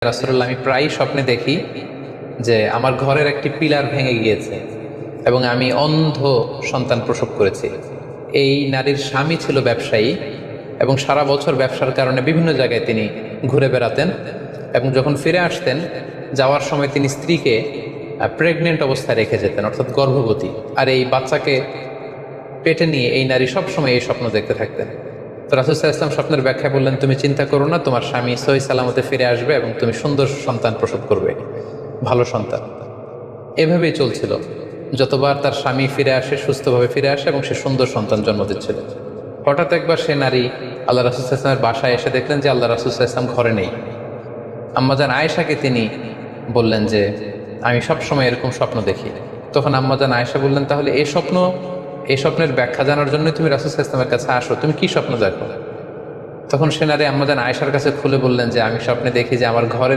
রাসূলুল্লাহ, আমি প্রায়ই স্বপ্নে দেখি যে আমার ঘরের একটি পিলার ভেঙে গিয়েছে এবং আমি অন্ধ সন্তান প্রসব করেছি। এই নারীর স্বামী ছিল ব্যবসায়ী এবং সারা বছর ব্যবসার কারণে বিভিন্ন জায়গায় তিনি ঘুরে বেড়াতেন এবং যখন ফিরে আসতেন যাওয়ার সময় তিনি স্ত্রীকে প্রেগনেন্ট অবস্থায় রেখে যেতেন, অর্থাৎ গর্ভবতী। আর এই বাচ্চাকে পেটে নিয়ে এই নারী সবসময় এই স্বপ্ন দেখতে থাকতেন। তো রাসূল সাল্লাল্লাহু আলাইহি ওয়াসাল্লাম স্বপ্নের ব্যাখ্যা বললেন, তুমি চিন্তা করো না, তোমার স্বামী সহি সালামতে ফিরে আসবে এবং তুমি সুন্দর সন্তান প্রসব করবে, ভালো সন্তান। এভাবেই চলছিল, যতবার তার স্বামী ফিরে আসে, সুস্থভাবে ফিরে আসে এবং সে সুন্দর সন্তান জন্ম দিচ্ছিল। হঠাৎ একবার সে নারী আল্লাহ রাসূল সাল্লাল্লাহু আলাইহি ওয়াসাল্লামের বাসায় এসে দেখলেন যে আল্লাহ রাসূল সাল্লাল্লাহু আলাইহি ওয়াসাল্লাম ঘরে নেই। আম্মাজান আয়েশাকে তিনি বললেন যে আমি সবসময় এরকম স্বপ্ন দেখি। তখন আম্মাজান আয়েশা বললেন, তাহলে এই স্বপ্নের ব্যাখ্যা জানার জন্য তুমি রাসূল সাল্লাল্লাহু আলাইহি ওয়াসাল্লামের কাছে আসো, তুমি কি স্বপ্ন দেখো? তখন সে নারী আম্মাজান আয়েশার কাছে খুলে বললেন যে আমি স্বপ্নে দেখি যে আমার ঘরের